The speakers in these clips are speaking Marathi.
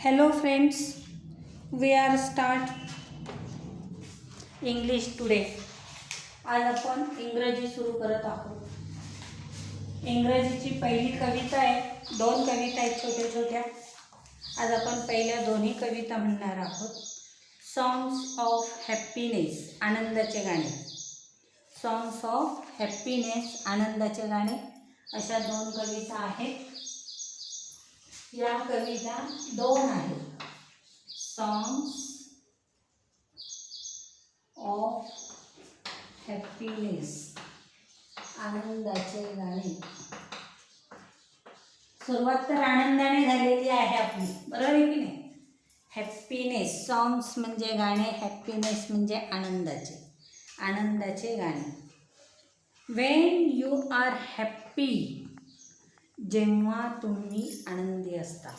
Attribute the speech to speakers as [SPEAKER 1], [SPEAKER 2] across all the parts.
[SPEAKER 1] Hello friends, we are start English today. आज आपण इंग्रजी सुरू करत आहोत. इंग्रजीची पहिली कविता आहे. दोन कविता आहेत छोट्या छोट्या. आज आपण पहिल्या दोन्ही कविता म्हणणार आहोत. सॉंग्स ऑफ हॅपीनेस, आनंदाचे गाणे. सॉंग्स ऑफ हॅपीनेस, आनंदाचे गाणे अशा दोन कविता आहेत. या कविता दोन आहेत. सॉंग्स ऑफ हॅपीनेस, आनंदाचे गाणे. सुरुवात तर आनंदाने झालेली आहे आपली, बरोबर आहे की नाही. हॅपीनेस, सॉंग्स म्हणजे गाणे, हॅपीनेस म्हणजे आनंदाचे, आनंदाचे गाणे. वेन यू आर हॅप्पी, जेव्हा तुम्ही आनंदी असता.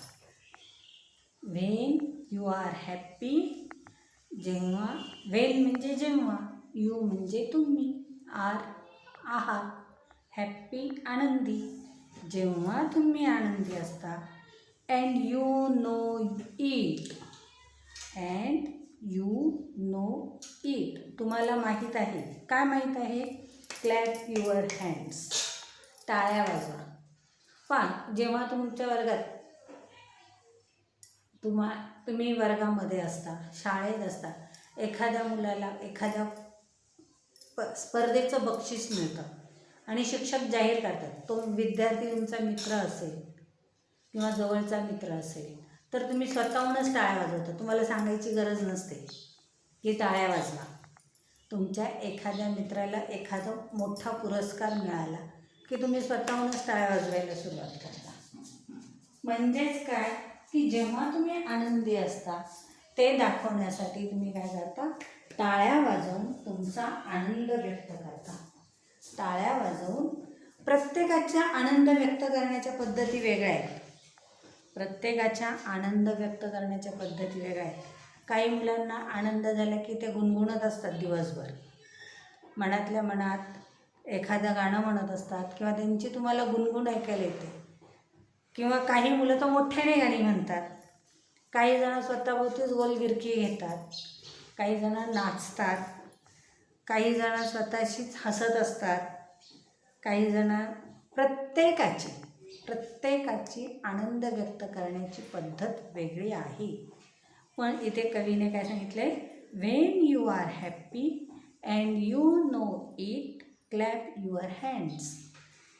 [SPEAKER 1] व्हेन यू आर हॅप्पी, जेव्हा. व्हेन म्हणजे जेव्हा, यू म्हणजे तुम्ही, आर आहात, हॅप्पी आनंदी. जेव्हा तुम्ही आनंदी असता. And you know it, and you know it, तुम्हाला माहीत आहे. काय माहीत आहे? क्लॅप युअर हँड्स, टाळ्या वाजवा. पण जेव्हा तुमच्या वर्गात तुम्ही वर्गामध्ये असता, शाळेत असता, एखाद्या मुलाला एखाद्या स्पर्धेचं बक्षीस मिळतं आणि शिक्षक जाहीर करतात, तो विद्यार्थी तुमचा मित्र असेल किंवा जवळचा मित्र असेल, तर तुम्ही स्वतःहूनच टाळ्या वाजवता. तुम्हाला सांगायची गरज नसते की टाळ्या वाजवा. तुमच्या एखाद्या मित्राला एखादा मोठा पुरस्कार मिळाला की तुम्ही स्वतःहूनच टाळ्या वाजवायला सुरुवात करता. म्हणजेच काय की जेव्हा तुम्ही आनंदी असता ते दाखवण्यासाठी तुम्ही काय करता? टाळ्या वाजवून तुमचा आनंद व्यक्त करता. टाळ्या वाजवून. प्रत्येकाच्या आनंद व्यक्त करण्याच्या पद्धती वेगळ्या आहेत. प्रत्येकाच्या आनंद व्यक्त करण्याच्या पद्धती वेगळ्या आहेत. काही मुलांना आनंद झाला की ते गुणगुणत असतात दिवसभर, मनातल्या मनात एखादं गाणं म्हणत असतात किंवा त्यांची तुम्हाला गुणगुण ऐकायला येते. किंवा काही मुलं तर मोठ्याने गाणी म्हणतात. काही जण स्वतःभोवतीच गोलगिरकी घेतात. काही जण नाचतात. काही जण स्वतःशीच हसत असतात. काही जण प्रत्येकाची आनंद व्यक्त करण्याची पद्धत वेगळी आहे. पण इथे कवीने काय सांगितलं आहे? When you are happy and you know it, clap your hands.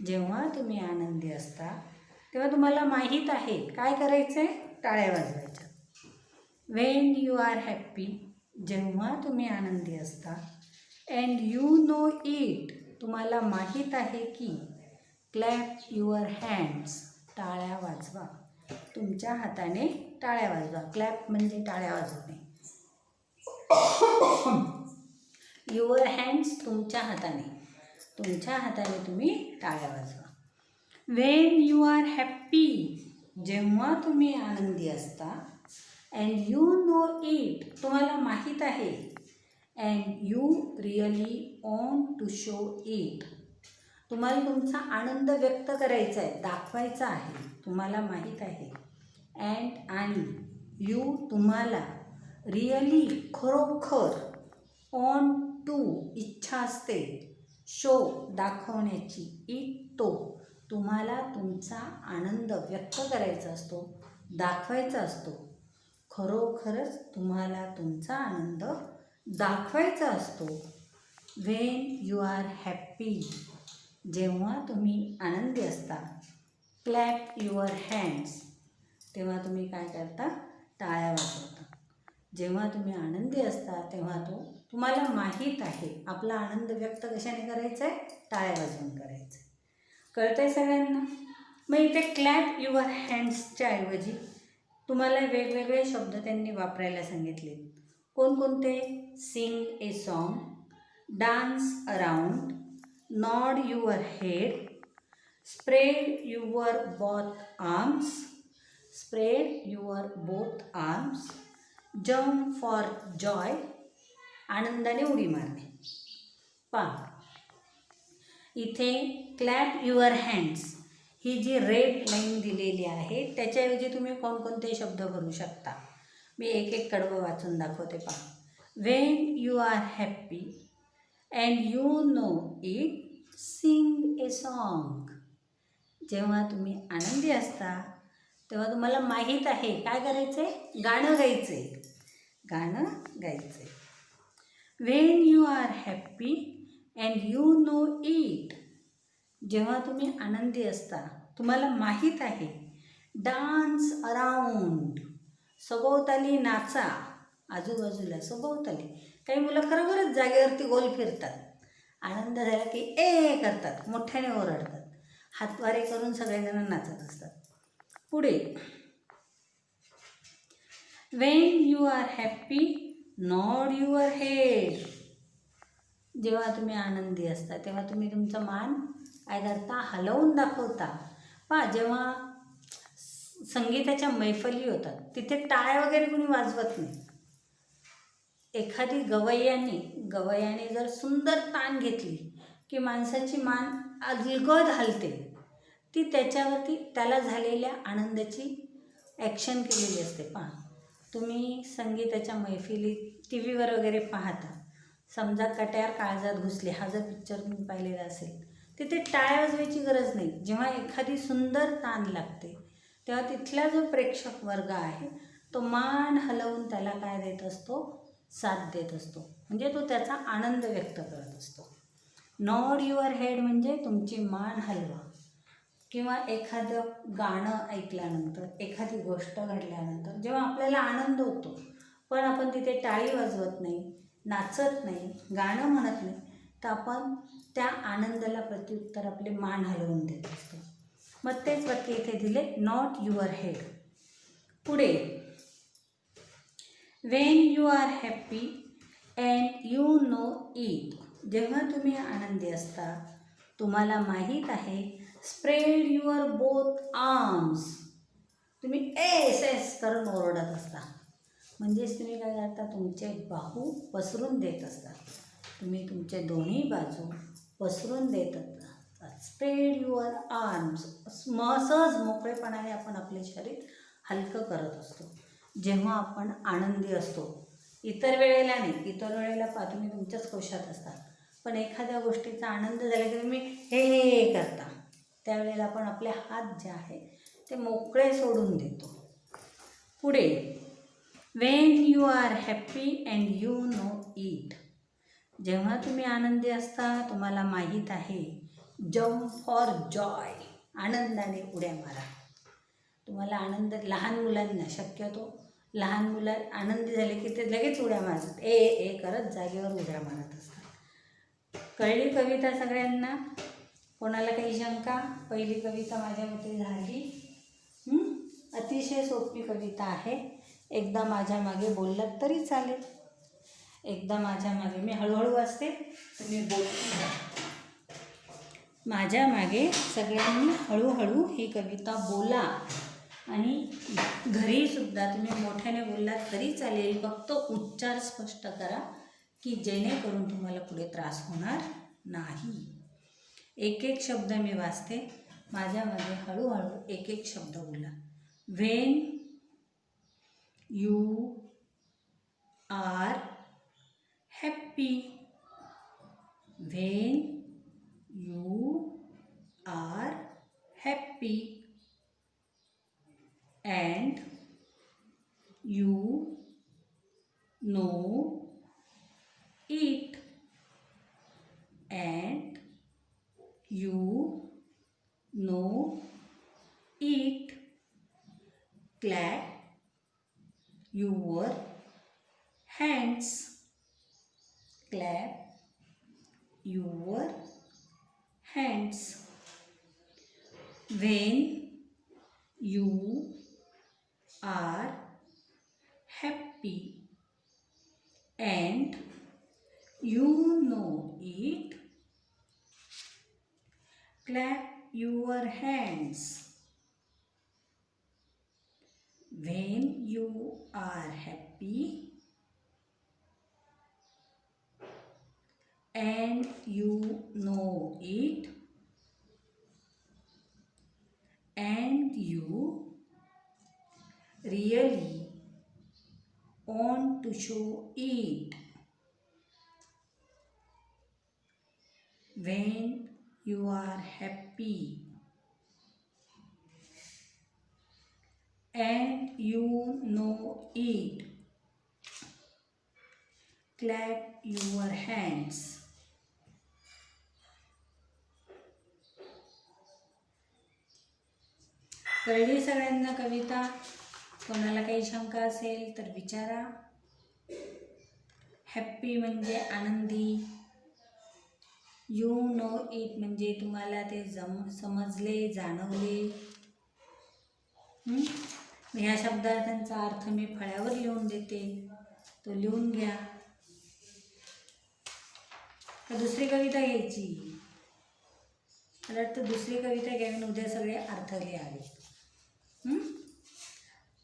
[SPEAKER 1] जेव्हा तुम्ही आनंदी असता तेव्हा तुम्हाला माहीत आहे काय करायचं आहे? टाळ्या वाजवायच्या. व्हेन यू आर हॅप्पी, जेव्हा तुम्ही आनंदी असता. अँड यू नो इट, तुम्हाला माहीत आहे की. क्लॅप युअर हँड्स, टाळ्या वाजवा. तुमच्या हाताने टाळ्या वाजवा. क्लॅप म्हणजे टाळ्या वाजवणे. युअर हँड्स, तुमच्या हाताने. तुमच्या हाताने तुम्ही टाळ्या वाजवा. व्हेन यू आर हॅप्पी, जेव्हा तुम्ही आनंदी असता. अँड यू नो इट, तुम्हाला माहीत आहे. And you really want to show it, तुम्हाला तुमचा आनंद व्यक्त करायचा आहे, दाखवायचा आहे. तुम्हाला माहीत आहे. अँड आणि यू, तुम्हाला. रिअली, खरोखर. ऑन टू, इच्छा असते. शो, दाखवण्याची. इट, तो. तुम्हाला तुमचा आनंद व्यक्त करायचा असतो, दाखवायचा असतो. खरोखरच तुम्हाला तुमचा आनंद दाखवायचा असतो. व्हेन यू आर हॅप्पी, जेव्हा तुम्ही आनंदी असता. क्लॅप युअर हँड्स, तेव्हा तुम्ही काय करता? टाळ्या वाजवता. जेव्हा तुम्ही आनंदी असता तेव्हा तुम्हाला माहीत आहे आपला आनंद व्यक्त कशाने करायचा आहे? टाळ्या वाजवून करायचं आहे. कळतं आहे सगळ्यांना? मग इथे क्लॅप युअर हँड्सच्या ऐवजी तुम्हाला वेगवेगळे शब्द त्यांनी वापरायला सांगितले. कोणकोणते? Sing a song, dance around, nod your head, spread your both arms, spread your both arms, jump for joy, आनंदाने उडी मारणे. पहा इथे क्लॅप युअर हँड्स ही जी रेड लाईन दिलेली आहे त्याच्याऐवजी तुम्ही कोणकोणते शब्द भरू शकता. मी एक एक कडवं वाचून दाखवते पहा. When you are happy and you know it, sing a song. जेव्हा तुम्ही आनंदी असता तेव्हा तुम्हाला माहीत आहे काय करायचं आहे, गाणं गायचं आहे, गाणं गायचं आहे. When you are happy and you know it, जेव्हा तुम्ही आनंदी असता तुम्हाला माहीत आहे, डान्स अराउंड, सभोवताली नाचा, आजूबाजूला सभोवताली. काही मुलं खरोखरच जागेवरती गोल फिरतात, आनंद झाला की ए करतात, मोठ्याने ओरडतात, हातवारे करून सगळेजण नाचत असतात. पुढे, when you are happy nod your head, जेव्हा तुम्ही आनंदी असता तेव्हा तुम्ही तुमचा मान काय करता, हलवून दाखवता. पहा, जेव्हा संगीताच्या मैफली होतात तिथे टाळ्या वगैरे कोणी वाजवत नाही. एखादी गवयाने जर सुंदर तान घेतली की माणसाची मान अलगद हलते, ती त्याच्यावरती त्याला झालेल्या आनंदाची ॲक्शन केलेली असते. पहा, तुम्ही संगीताच्या मैफिलीत टी व्हीवर वगैरे पाहता, समजा कट्यार काळजात घुसले हा जर पिक्चर तुम्ही पाहिलेला असेल, तिथे टाळ्या वाजवायची गरज नाही. जेव्हा एखादी सुंदर तान लागते तेव्हा तिथला जो प्रेक्षक वर्ग आहे तो मान हलवून त्याला काय देत असतो, साथ देत असतो, म्हणजे तो त्याचा आनंद व्यक्त करत असतो. नॉड युअर हेड म्हणजे तुमची मान हलवा. किंवा एखादं गाणं ऐकल्यानंतर, एखादी गोष्ट घडल्यानंतर जेव्हा आपल्याला आनंद होतो पण आपण तिथे टाळी वाजवत नाही, नाचत नाही, गाणं म्हणत नाही, तर आपण त्या आनंदाला प्रत्युत्तर आपले मान हलवून देत असतो. मग तेच वाक्य इथे दिले, नॉट युअर हेड. पुढे, when you are happy and you know it, जेव्हा तुम्ही आनंदी असता तुम्हाला माहीत आहे, स्प्रेड युअर बोथ आर्म्स, तुम्ही एस एस करून ओरडत असता, म्हणजेच तुम्ही काय करता, तुमचे बाहू पसरून देत असतात, तुम्ही तुमचे दोन्ही बाजू पसरून देत असतात. स्प्रेड युअर आर्म्स, सहज मोकळेपणाने आपण आपले शरीर हलकं करत असतो जेव्हा आपण आनंदी असतो. इतर वेळेला नाही, इतर वेळेला तुम्ही तुमच्याच कोशात असतात, पण एखाद्या गोष्टीचा आनंद झाला की तुम्ही हे करता, त्यावेळेला आपण आपले हात जे आहे ते मोकळे सोडून देतो. पुढे, when you are happy and you know it, जेव्हा तुम्ही आनंदी असता तुम्हाला माहीत आहे, जम्प फॉर जॉय, आनंदाने उड्या मारा. तुम्हाला आनंद, लहान मुलांना शक्यतो, लहान मुलं आनंदी झाले की ते लगेच उड्या मारतात, ए करत जागेवर उड्या मारत असतात. कळली कविता सगळ्यांना? कोणाला काही शंका? पहिली कविता माझ्या मते झाली. अतिशय सोपी कविता आहे. एकदा माझ्या मागे बोललात तरी चालेल, एकदा माझ्या मागे, मी हळूहळू वाचते, तुम्ही बोल, माझ्या मागे सगळ्यांनी हळूहळू ही कविता बोला. आणि घरीसुद्धा तुम्ही मोठ्याने बोललात तरी चालेल, फक्त उच्चार स्पष्ट करा की जेणेकरून तुम्हाला पुढे त्रास होणार नाही. एक एक शब्द मी वाचते, माझ्यामध्ये हळूहळू एक एक शब्द बोला. When you are happy, when you are happy and you know it, and you know it, clap your hands, clap your hands. When you are happy and you know it, clap your hands. When you are happy and you know it, and you really want to show it. When you are happy and you know it, clap your hands. कळली सगळ्यांना कविता? कोणाला काही शंका असेल तर विचारा. हॅप्पी म्हणजे आनंदी, यू नो इट म्हणजे तुम्हाला ते समजले, जाणवले. ह्या शब्दार्थांचा अर्थ मी फळ्यावर लिहून देते, तो लिहून घ्या. तर दुसरी कविता घ्यायची. मला वाटतं दुसरी कविता घ्यावी, उद्या सगळे अर्थ लिहावे.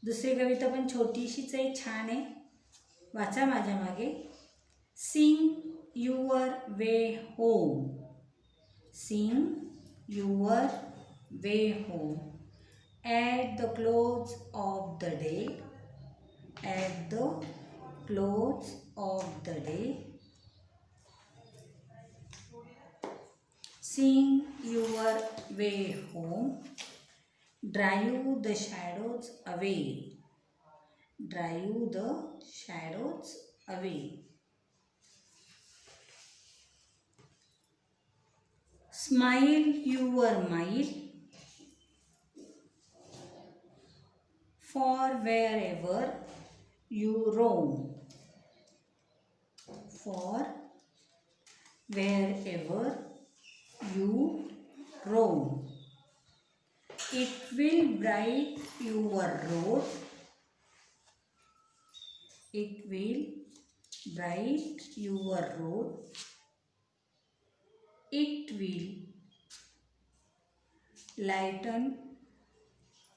[SPEAKER 1] दुसरी कविता पण छोटीशीच आहे, छान आहे, वाचा माझ्या मागे. Sing your way home. Sing your way home at the close of the day. At the close of the day. Sing your way home. Drive the shadows away. Drive the shadows away. Smile your mile. For wherever you roam. For wherever you roam. It will bright your road. It will bright your road. It will lighten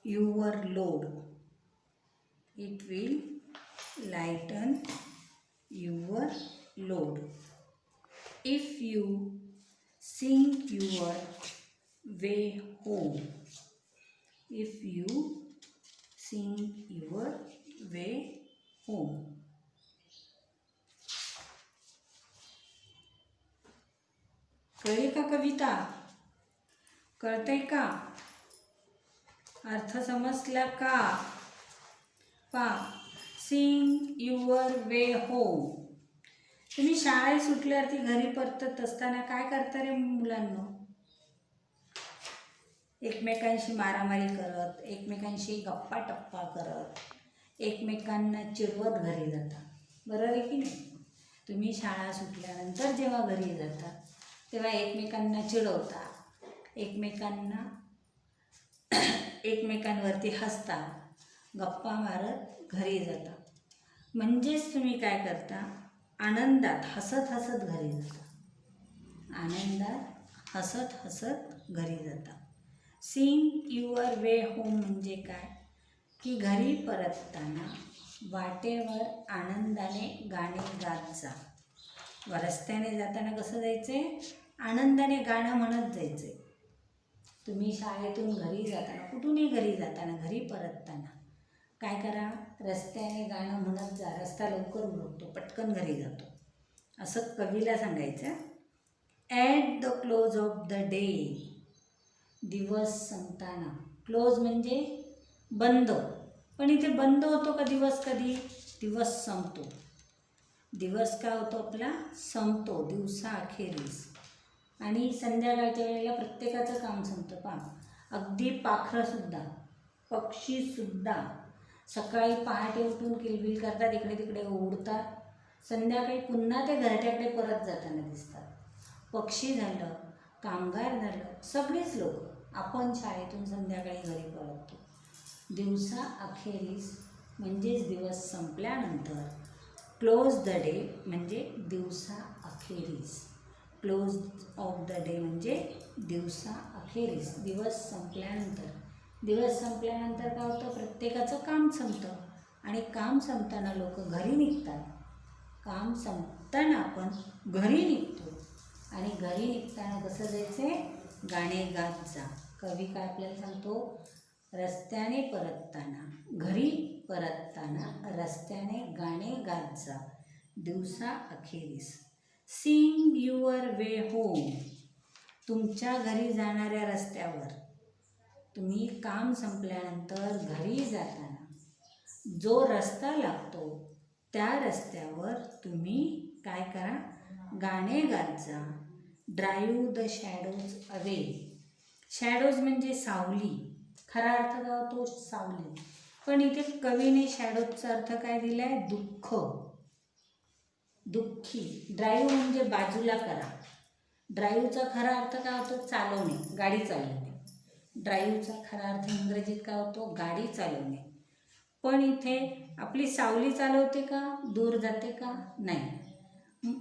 [SPEAKER 1] your load. It will lighten your load. If you sing your way home. If you sing your way home. कळली का कविता? कळतंय का? अर्थ समजला का? पा सिंग युअर वे होम. तुम्ही शाळेत सुटल्यावरती घरी परतत असताना काय करता रे मुलांनो? एकमेकांशी मारामारी करत, एकमेकांशी गप्पा टप्पा करत, एकमेकांना चिडवत घरी जाता, बरोबर आहे की नाही? तुम्ही शाळा सुटल्यानंतर जेव्हा घरी जाता तेव्हा एकमेकांना चिडवता, एकमेकांवरती हसता, गप्पा मारत घरी जाता. म्हणजेच तुम्ही काय करता? आनंदात हसत हसत घरी जाता. आनंदात हसत हसत घरी जाता. सिंग युअर वे होम म्हणजे काय की घरी परतताना वाटेवर आनंदाने गाणे गात जा. रस्त्याने जाताना कसं जायचंय? आनंदाने गाणं म्हणत जायचंय. तुम्ही शाळेतून घरी जाताना, कुठूनही घरी जाताना, घरी परतताना काय करा? रस्त्याने गाणं म्हणत जा. रस्ता लवकर उरकतो, पटकन घरी जातो, असं कवीला सांगायचं. At the close of the day. दिवस संपताना. क्लोज म्हणजे बंद, पण इथे बंद होतो का दिवस? कधी दिवस संपतो. दिवस काय होतो आपला? संपतो दिवसाअखेरीस. आणि संध्याकाळच्या वेळेला प्रत्येकाचं काम संपतं. अगदी पाखरंसुद्धा, पक्षीसुद्धा सकाळी पहाटे उठून किलबिल करतात, इकडे तिकडे उडतात, संध्याकाळी पुन्हा ते घरट्याकडे परत जाताना दिसतात. पक्षी झालं, कामगार झालं, सगळेच लोक आपण शाळेतून संध्याकाळी घरी परततो. दिवसा अखेरीस म्हणजेच दिवस संपल्यानंतर. क्लोज द डे म्हणजे दिवसा अखेरीस. क्लोज ऑफ द डे म्हणजे दिवसा अखेरीस, दिवस संपल्यानंतर. दिवस संपल्यानंतर काय होतं? प्रत्येकाचं काम संपतं आणि काम संपताना लोक घरी निघतात. काम संपताना आपण घरी निघतो आणि घरी निघताना कसं जायचं? गाणे गात जा. कवी काय आपल्याला सांगतो, रस्त्याने परतताना, घरी परतताना रस्त्याने गाणे गात जा दिवसा अखेरीस. Sing your way home. तुमच्या घरी जाणाऱ्या रस्त्यावर, तुम्ही काम संपल्यानंतर घरी जाताना जो रस्ता लागतो त्या रस्त्यावर तुम्ही काय करा, गाणे गात जा. Drive the shadows away. Shadows म्हणजे सावली, खरा अर्थ काय होतो, सावली. पण इथे कवीने शॅडोजचा अर्थ काय दिला आहे, दुःख, दुःखी. ड्राईव्ह म्हणजे बाजूला करा. ड्राईव्हचा खरा अर्थ काय होतो, चालवणे, गाडी चालवणे. ड्राईव्हचा खरा अर्थ इंग्रजीत काय होतो, गाडी चालवणे. पण इथे आपली सावली चालवते का, दूर जाते का, नाही.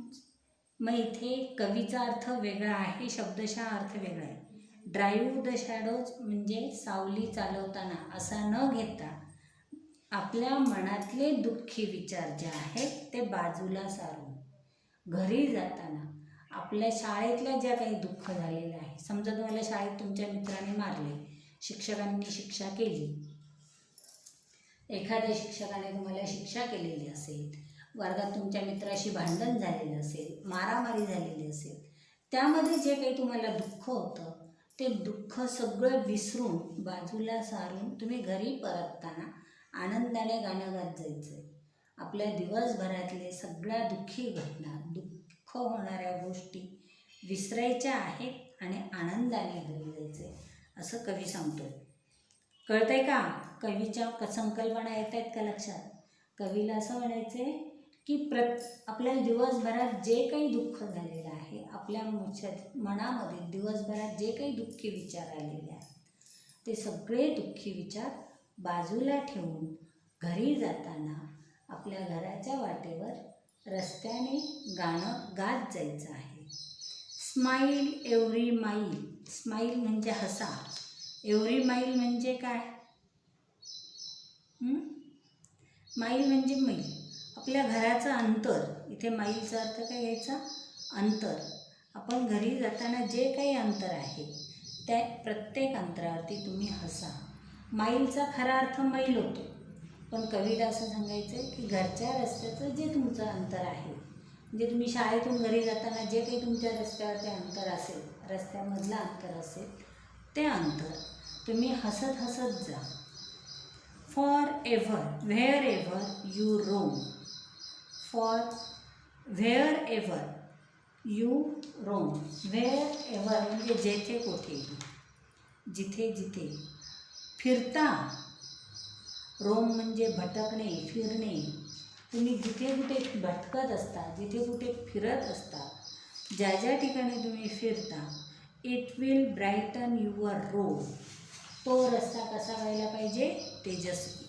[SPEAKER 1] मग इथे कवीचा अर्थ वेगळा आहे, शब्दशः अर्थ वेगळा आहे. ड्राईव्ह द शॅडोज म्हणजे सावली चालवताना असा न घेता आपल्या मनातले दुःखी विचार जे आहेत ते बाजूला सारून घरी जाताना आपल्या शाळेतल्या ज्या काही दुःख झालेलं आहे, समजा तुम्हाला शाळेत तुमच्या मित्राने मारले, शिक्षकांनी शिक्षा केली, एखाद्या शिक्षकाने तुम्हाला शिक्षा केलेली असेल, वर्गात तुमच्या मित्राशी भांडण झालेलं असेल, मारामारी झालेली असेल, त्यामध्ये जे काही तुम्हाला दुःख होतं ते दुःख सगळं विसरून बाजूला सारून तुम्ही घरी परतताना आनंदाने गाणं गात जायचं. आपल्या दिवसभरातले सगळ्या दुःखी घटना, दुःख होणाऱ्या गोष्टी विसरायच्या आहेत आणि आनंदाने घरी जायचे असं कवी सांगतो. कळतंय का? कवीच्या संकल्पना येत आहेत का लक्षात? कवीला असं म्हणायचं आहे की आपल्या दिवसभरात जे काही दुःख झालेलं आहे, आपल्या मनामध्ये दिवसभरात जे काही दुःखी विचार आलेले आहेत ते सगळे दुःखी विचार बाजूला ठेवून घरी जाताना आपल्या घराच्या वाटेवर रस्त्याने गाणं गात जायचं आहे. Smile every mile. स्माईल म्हणजे हसा. एव्हरी माईल म्हणजे काय? माईल म्हणजे मैल. आपल्या घराचं अंतर. इथे माईलचा अर्थ काय घ्यायचा? अंतर. आपण घरी जाताना जे काही अंतर आहे त्या प्रत्येक अंतरावरती तुम्ही हसा. माईलचा खरा अर्थ मैल होतो, पण कवीला असं सांगायचं आहे की घरच्या रस्त्याचं जे तुमचं अंतर आहे, म्हणजे तुम्ही शाळेतून घरी जाताना जे काही तुमच्या रस्त्यावरती अंतर असेल, रस्त्यामधलं अंतर असेल, ते अंतर तुम्ही हसत हसत जा. Forever, wherever you roam. For wherever you roam. Wherever म्हणजे जेथे कोठेही, जिथे जिथे. फिरता. रोम म्हणजे भटकणे, फिरणे. तुम्ही जिथे कुठे भटकत असता, जिथे कुठे फिरत असता, ज्या ज्या ठिकाणी तुम्ही फिरता, इट विल ब्राईटन युअर रोड. तो रस्ता कसा व्हायला पाहिजे? तेजस्वी.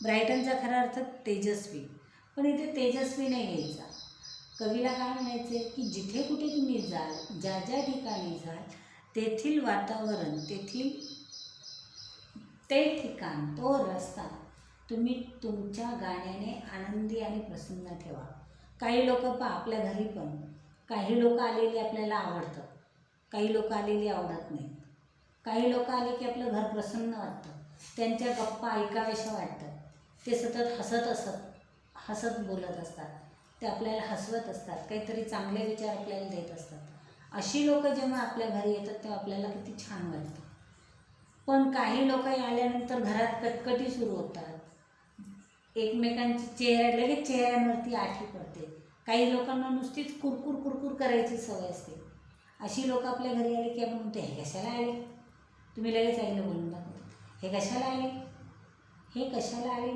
[SPEAKER 1] ब्राईटनचा खरा अर्थ तेजस्वी, पण इथे तेजस्वी नाही घ्यायचा. कवीला काय म्हणायचं आहे की जिथे कुठे तुम्ही जाल, ज्या ज्या ठिकाणी जाल, तेथील वातावरण, तेथील ते ठिकाण, तो रस्ता तुम्ही तुमच्या गाण्याने आनंदी आणि प्रसन्न ठेवा. काही लोक आपल्या घरी पण काही लोक आलेली आपल्याला आवडतं, काही लोक आलेली आवडत नाहीत. काही लोक आले की आपलं घर प्रसन्न वाटतं, त्यांच्या गप्पा ऐकाव्याशा वाटतात. ते सतत हसत बोलत असतात, ते आपल्याला हसवत असतात, काहीतरी चांगले विचार आपल्याला देत असतात. अशी लोक जेव्हा आपल्या घरी येतात तेव्हा आपल्याला किती छान वाटतं. पण काही लोक आल्यानंतर घरात कटकटी सुरू होतात, एकमेकांची लगेच चेहऱ्यांवरती आठी पडते. काही लोकांना नुसतीच कुरकुर करायची सवय असते. अशी लोक आपल्या घरी आले की आपण म्हणतो, हे कशाला आले? तुम्ही लगेच आईला बोलून दाखवतो, हे कशाला आले, हे कशाला आले,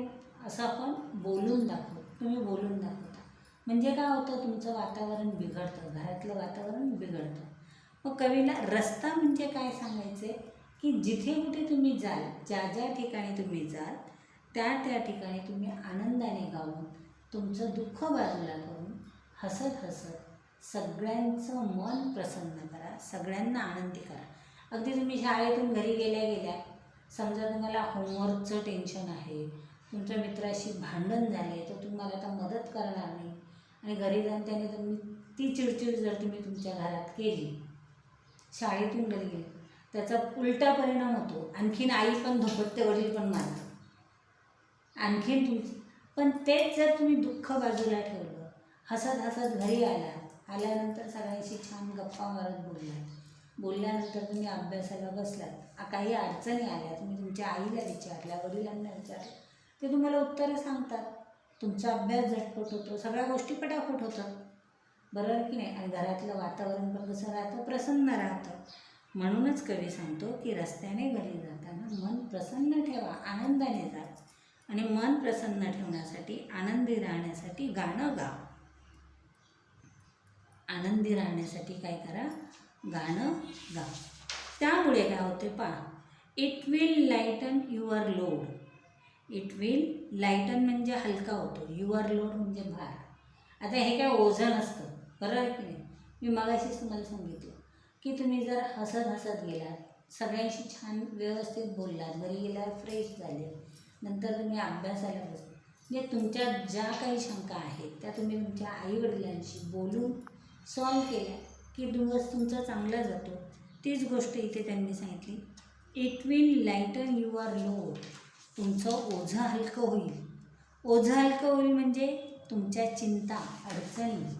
[SPEAKER 1] असं आपण बोलून दाखवतो. तुम्ही बोलून दाखवता म्हणजे काय होतं, तुमचं वातावरण बिघडतं, घरातलं वातावरण बिघडतं. मग कवीला रस्ता म्हणजे काय सांगायचं आहे की जिथे कुठे तुम्ही जाल, ज्या ज्या ठिकाणी तुम्ही जाल, त्या त्या ठिकाणी तुम्ही आनंदाने गाऊन तुमचं दुःख बाजूला करून हसत हसत सगळ्यांचं मन प्रसन्न करा, सगळ्यांना आनंदी करा. अगदी तुम्ही शाळेतून घरी गेल्या समजा तुम्हाला होमवर्कचं टेन्शन आहे, तुमच्या मित्राशी भांडण झाले, तर तुम्हाला आता मदत करणार नाही आणि घरी जाऊन त्याने तुम्ही ती चिडचिड जर तुम्ही तुमच्या घरात केली, शाळेतून घरी गेली, त्याचा उलटा परिणाम होतो. आणखीन आई पण धोपटते, वडील पण मारतात. आणखीन पण तेच जर तुम्ही दुःख बाजूला ठेवलं, हसत हसत घरी आल्यानंतर सगळ्यांशी छान गप्पा मारत बोलल्यानंतर तुम्ही अभ्यासाला बसलात, काही अडचणी आल्या, तुम्ही तुमच्या आईला विचारल्या, वडिलांना विचारलं, ते तुम्हाला उत्तरं सांगतात. तुमचा अभ्यास झटपट होतो, सगळ्या गोष्टी पटापट होतात. बरोबर की नाही? आणि घरातलं वातावरण पण कसं राहतं? प्रसन्न राहतं. म्हणूनच कवी सांगतो की रस्त्याने घरी जाताना मन प्रसन्न ठेवा, आनंदाने जा. आणि मन प्रसन्न ठेवण्यासाठी, आनंदी राहण्यासाठी गाणं गा. आनंदी राहण्यासाठी काय करा? गाणं गा. त्यामुळे काय होते पहा, it will lighten your load. It will lighten म्हणजे हलका होतो, युअर लोड म्हणजे भार. आता हे काय ओझं नसतं, बरं आहे की नाही? मी मगाशीच तुम्हाला सांगितलं की तुम्ही जर हसत हसत गेलात, सगळ्यांशी छान व्यवस्थित बोललात, घरी गेल्यावर फ्रेश झाले, नंतर तुम्ही अभ्यासाला बसले, म्हणजे तुमच्या ज्या काही शंका आहेत त्या तुम्ही तुमच्या आईवडिलांशी बोलून सॉल्व केल्या की दिवस तुमचा चांगला जातो. तीच गोष्ट इथे त्यांनी सांगितली, it will lighten your load. तुमचं ओझं हलकं होईल. ओझं हलकं होईल म्हणजे तुमच्या चिंता, अडचणी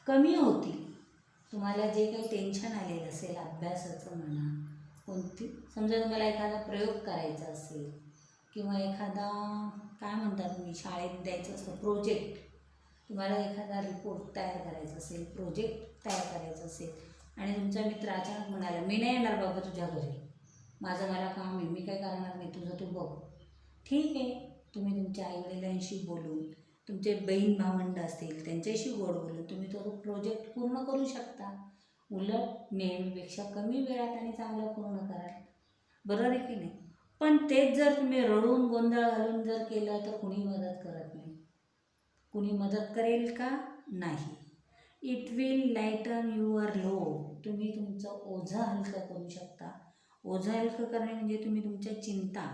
[SPEAKER 1] कमी होतील. तुम्हाला जे काही टेन्शन आलेलं असेल, अभ्यासाचं म्हणा, समजा तुम्हाला एखादा प्रयोग करायचा असेल किंवा एखादा काय म्हणता तुम्ही शाळेत द्यायचं असतं प्रोजेक्ट, तुम्हाला एखादा रिपोर्ट तयार करायचा असेल, प्रोजेक्ट तयार करायचं असेल आणि तुमचा मित्र अचानक म्हणाला, मी नाही येणार बाबा तुझ्या घरी, मला काम आहे, मी काय करणार नाही, तुझं तू बघ. ठीक आहे, तुम्ही तुमच्या आईवडिलांशी बोलून, तुमचे बहीण भावंड असतील त्यांच्याशी गोड बोलून तुम्ही तो प्रोजेक्ट पूर्ण करू शकता. उलट नेहमीपेक्षा कमी वेळात आणि चांगलं पूर्ण कराल. बरोबर आहे की नाही? पण तेच जर तुम्ही रडून गोंधळ घालून जर केलं तर कुणी मदत करत नाही. कुणी मदत करेल का? नाही. It will lighten your load. तुम्ही तुमचं ओझं हलकं करू शकता. ओझं हलकं करणे म्हणजे तुम्ही तुमच्या चिंता,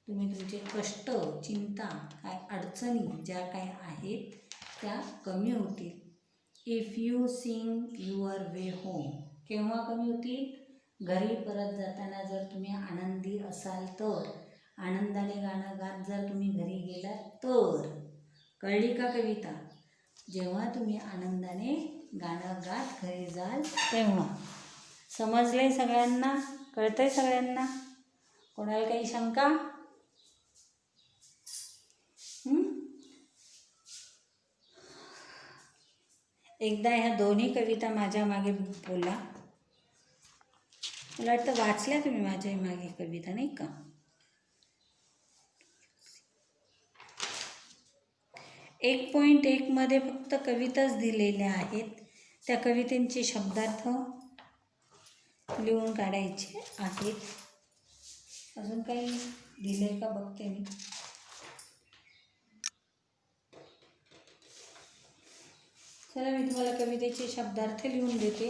[SPEAKER 1] तुम्ही तुमचे कष्ट, चिंता, काय अडचणी ज्या काय आहेत त्या कमी होतील. If you sing your way home. केव्हा कमी होतील? घरी परत जाताना जर तुम्ही आनंदी असाल तर, आनंदाने गाणं गात जर तुम्ही घरी गेलात तर. कळली का कविता? जेव्हा तुम्ही आनंदाने गाणं गात घरी जाल तेव्हा. समजलंय सगळ्यांना? कळतंय सगळ्यांना? कोणाला काही शंका? एकदा ह्या दोन्ही कविता माझ्या मागे बोला. मला वाटतं वाचल्या तुम्ही माझ्या मागे कविता, नाही का? 1.1 मध्ये फक्त कविताच दिलेल्या आहेत. त्या कवितेंचे शब्दार्थ लिहून काढायचे आहेत. अजून काही दिले का बघते मी. चला मी तुम्हाला कवितेचे शब्दार्थ लिहून देते.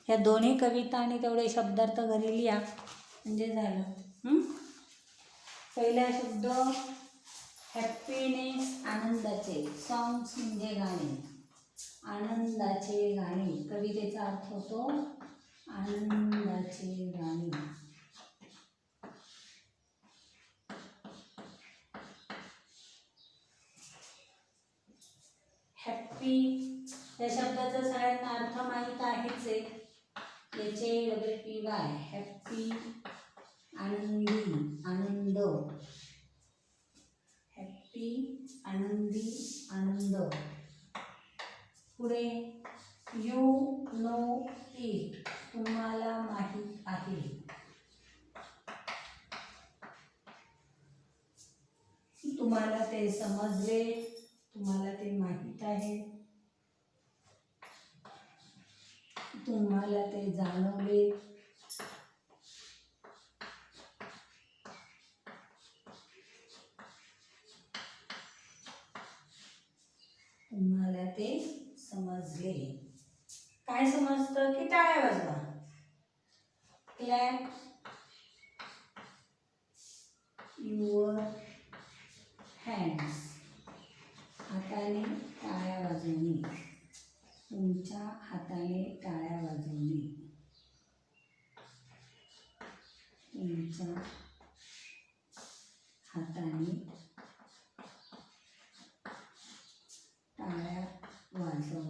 [SPEAKER 1] ह्या दोन्ही कविता आणि तेवढे शब्दार्थ घरी लिहा म्हणजे झालं. पहिला शब्द हॅपीनेस, आनंदाचे. सॉंग्स म्हणजे गाणे, आनंदाचे गाणे. कवितेचा अर्थ होतो आनंदाचे गाणे. हॅप्पी या शब्दाचा सगळ्यांना अर्थ माहीत आहेच आहे. HAPPY. हॅप्पी, आनंदी, आनंद. हॅप्पी, आनंदी, आनंद. पुढे यू नो इट. तुम्हाला माहीत आहे. तुम्हाला ते समजले, तुम्हाला ते माहीत आहे, तुम्हाला ते जाणवले. तुम्हाला ते समजले. काय समजतं की टाळ्या वाजवा. Clap your hands. हाताने टाळ्या वाजवणे. तुमच्या हाताने टाळ्या वाजवणे.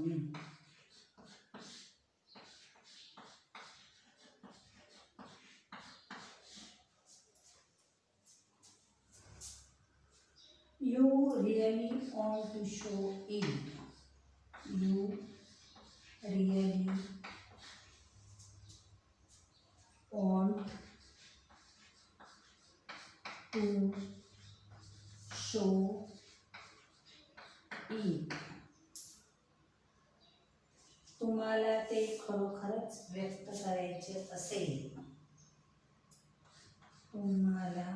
[SPEAKER 1] जमीन. You really want to show it. You really want to show it. तुम्हाला ते खरोखरच व्यक्त करायचे असेल. तुम्हाला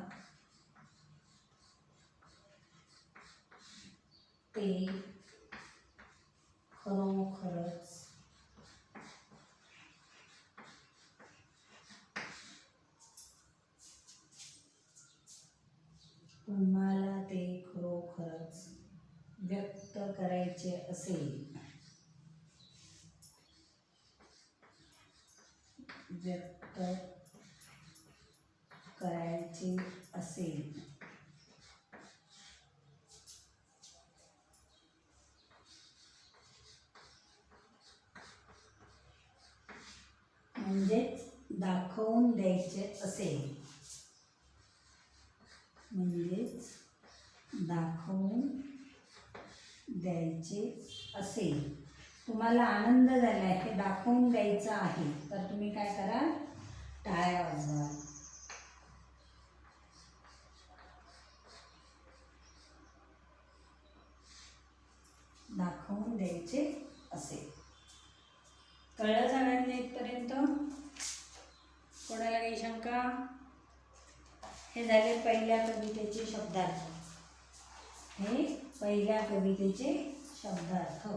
[SPEAKER 1] ते खरोखरच तुम्हाला ते खरोखरच व्यक्त करायचे असेल. व्यक्त करायचे असेल. म्हणजेच दाखवून द्यायचे असेल. म्हणजेच दाखवून द्यायचे असेल. तुम्हाला आनंद झाला हे दाखवून द्यायचं आहे तर तुम्ही काय करा, टाळ्या वाजवा. दाखवून द्यायचे असेल. कळलं सगळ्यांना इथपर्यंत? कोणाला काही शंका? हे झाले पहिल्या कवितेचे शब्दार्थ. हे पहिल्या कवितेचे शब्दार्थ.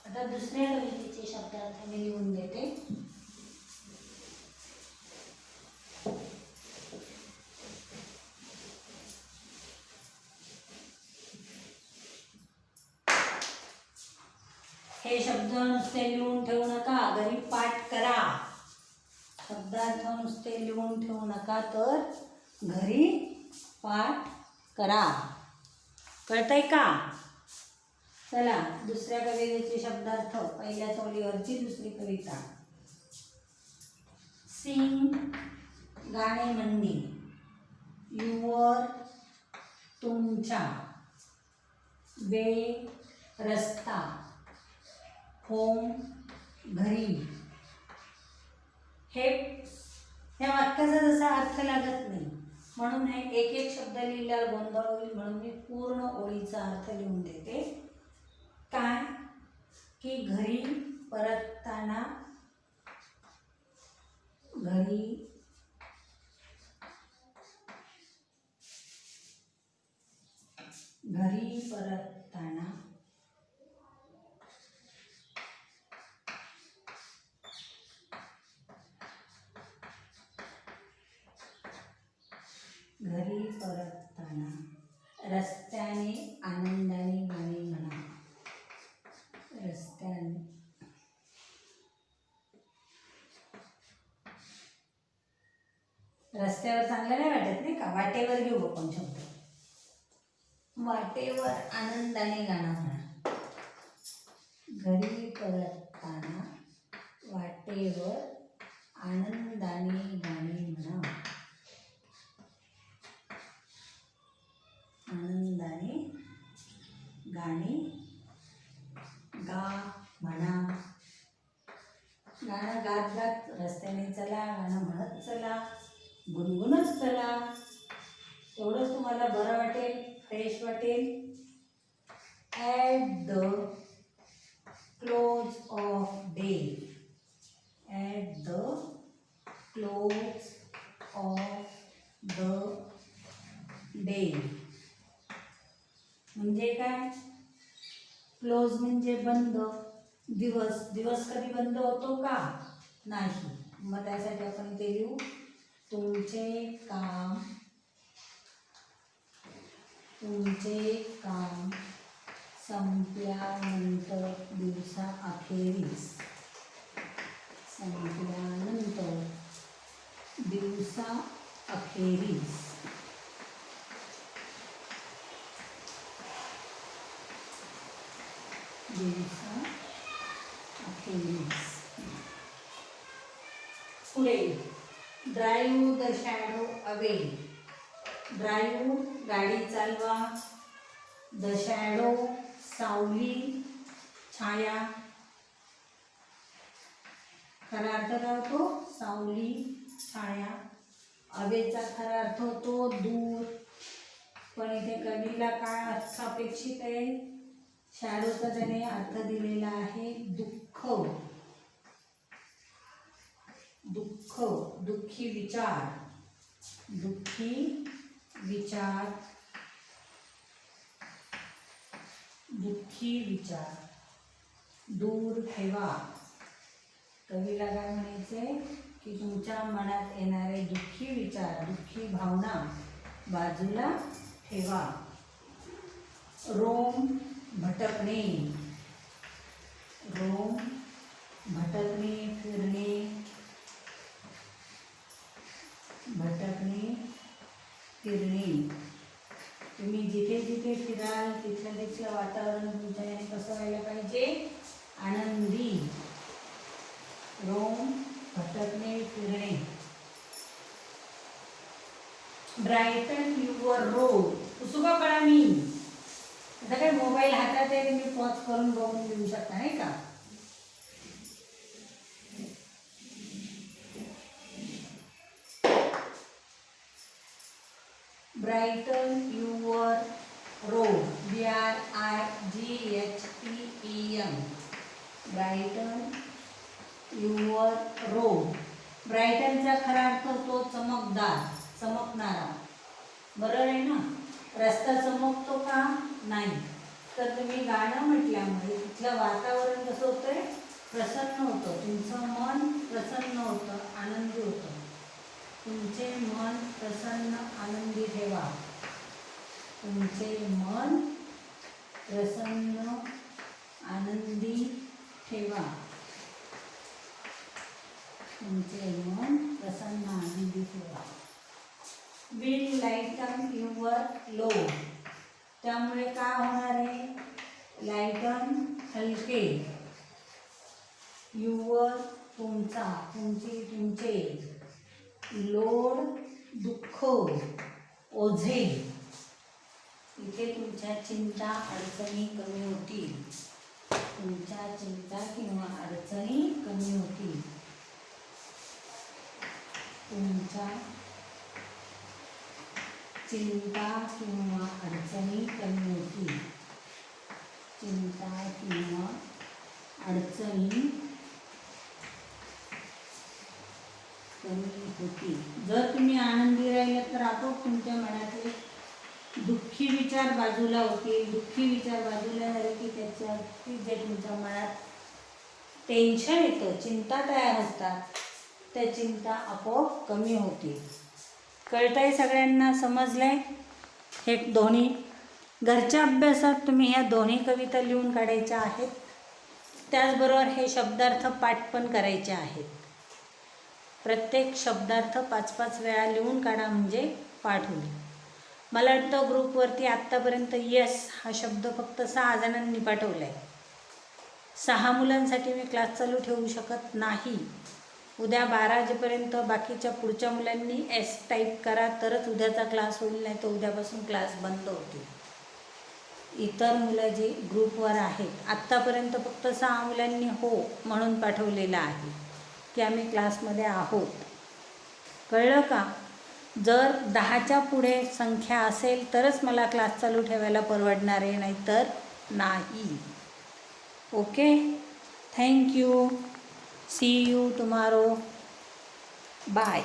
[SPEAKER 1] आता दुसऱ्या कवितेचे शब्दार्थ मी लिहून देते. हे शब्द नुसते लिहून ठेवू नका, घरी पाठ करा. शब्दार्थ नुसते लिहून ठेवू नका तर घरी पाठ करा. कळतंय का? चला दुसऱ्या कवितेचे शब्दार्थ. पहिल्या ओळीवरची दुसरी कविता. सिंग गाणे म्हणणे. युवर तुमच्या. वे रस्ता. होम घरी. हे वाक्याचा जसा अर्थ लागत नाही म्हणून हे एक एक शब्द लिहिल्यावर गोंधळ होईल म्हणून मी पूर्ण ओळीचा अर्थ लिहून देते. काय की घरी परतताना. घरी परतताना रस्त्याने आनंदाने गाणे म्हणा. रस्त्यावर चांगलं नाही वाटत नाही का? वाटेवर घेऊ आपण शब्द. वाटेवर आनंदाने गाणं म्हणा. घरी परतताना वाटेवर आनंदाने गाणे म्हणा. आनंदाने गाणे गा म्हणा. गाणं गात गात रस्त्याने चला, गाणं म्हणत चला, गुणगुणत चला. एवढंच तुम्हाला बरं वाटेल, फ्रेश वाटेल. At the close of day. At the close of the day म्हणजे काय? क्लोज म्हणजे बंद. दिवस कधी बंद होतो का? नाही. मग त्यासाठी आपण ते लिहू. तुमचे काम संपल्यानंतर दिवसाअखेरीस. feelings. पुढे drive the shadow away. Drive गाडी चालवा, द शॅडो सावली छाया. खरा अर्थ काय होतो? सावली छाया. अवेचा खरा अर्थ होतो दूर, पण इथे कवीला काय अर्थ अपेक्षित आहे? शॅडोचा त्याने अर्थ दिलेला आहे दुःख. दुःख, दुःखी विचार, दुःखी विचार, दुःखी विचार. दूर ठेवा. कवीला काय म्हणायचंय की तुमच्या मनात येणारे दुःखी विचार, दुःखी भावना बाजूला ठेवा. रोम भटकणे. रोम भटकणे, फिरणे, भटकणे फिरणे. तुम्ही जिथे जिथे फिराल तिथलं तिथलं वातावरण तुमच्या कसं व्हायला पाहिजे? आनंदी. रोम भटकणे फिरणे. ब्राईटन युअर रोड. पुसुका पडा मी. आता काय मोबाईल हातात आहे, तुम्ही पॉज करून बघून देऊ शकता नाही का? Brighten your road. BRIGHTEN. Brighten your road. ब्राईटनचा खरा अर्थ होतो चमकदार, चमकणारा. बरोबर आहे ना? रस्ता चमकतो का? नाही. तर तुम्ही गाणं म्हटल्यामुळे तिथलं वातावरण कसं होतंय? प्रसन्न होतं. तुमचं मन प्रसन्न होतं, आनंदी होतं. तुमचे मन प्रसन्न आनंदी ठेवा. तुमचे मन प्रसन्न आनंदी ठेवा. तुमचे मन प्रसन्न आनंदी ठेवा. Will lighten your load. त्यामुळे काय होणार आहे? लाईटन हलके. युअर तुमचा, तुमची, तुमचे. लोड दुःख, ओझे. इथे तुमच्या चिंता अडचणी कमी होतील. तुमच्या चिंता किंवा अडचणी कमी होतील. तुमच्या चिंता किंवा अडचणी कमी होतील. चिंता किंवा अडचणी कमी होती. जर तुम्ही आनंदी राहिलात तर आपोआप तुमच्या मनातले दुःखी विचार बाजूला होतील. दुःखी विचार बाजूला झाले की त्याच्यावरती जे तुमच्या मनात टेन्शन येतं, चिंता तयार होतात, त्या चिंता आपोआप कमी होतील. कळतंय सगळ्यांना? समजलंय? हे दोन्ही घरच्या अभ्यासात तुम्ही ह्या दोन्ही कविता लिहून काढायच्या आहेत. त्याचबरोबर हे शब्दार्थ पाठ पण करायचे आहेत. प्रत्येक शब्दार्थ 5-5 वेळा लिहून काढा म्हणजे पाठ होईल. मला वाटतं ग्रुपवरती आत्तापर्यंत यस हा शब्द फक्त 6 जणांनी पाठवला आहे. 6 मुलांसाठी मी क्लास चालू ठेवू शकत नाही. उद्या 12 वाजेपर्यंत बाकीच्या पुढच्या मुलांनी एस टाईप करा तरच उद्याचा क्लास होईल, नाही तर उद्यापासून क्लास बंद होतील. इतर मुलं जे ग्रुपवर आहेत आत्तापर्यंत फक्त 6 मुलांनी हो म्हणून पाठवलेलं आहे की आम्ही क्लासमध्ये आहोत. कळलं का? जर 10च्या पुढे संख्या असेल तरच मला क्लास चालू ठेवायला परवडणार आहे, नाहीतर नाही. Okay, thank you. See you tomorrow. Bye.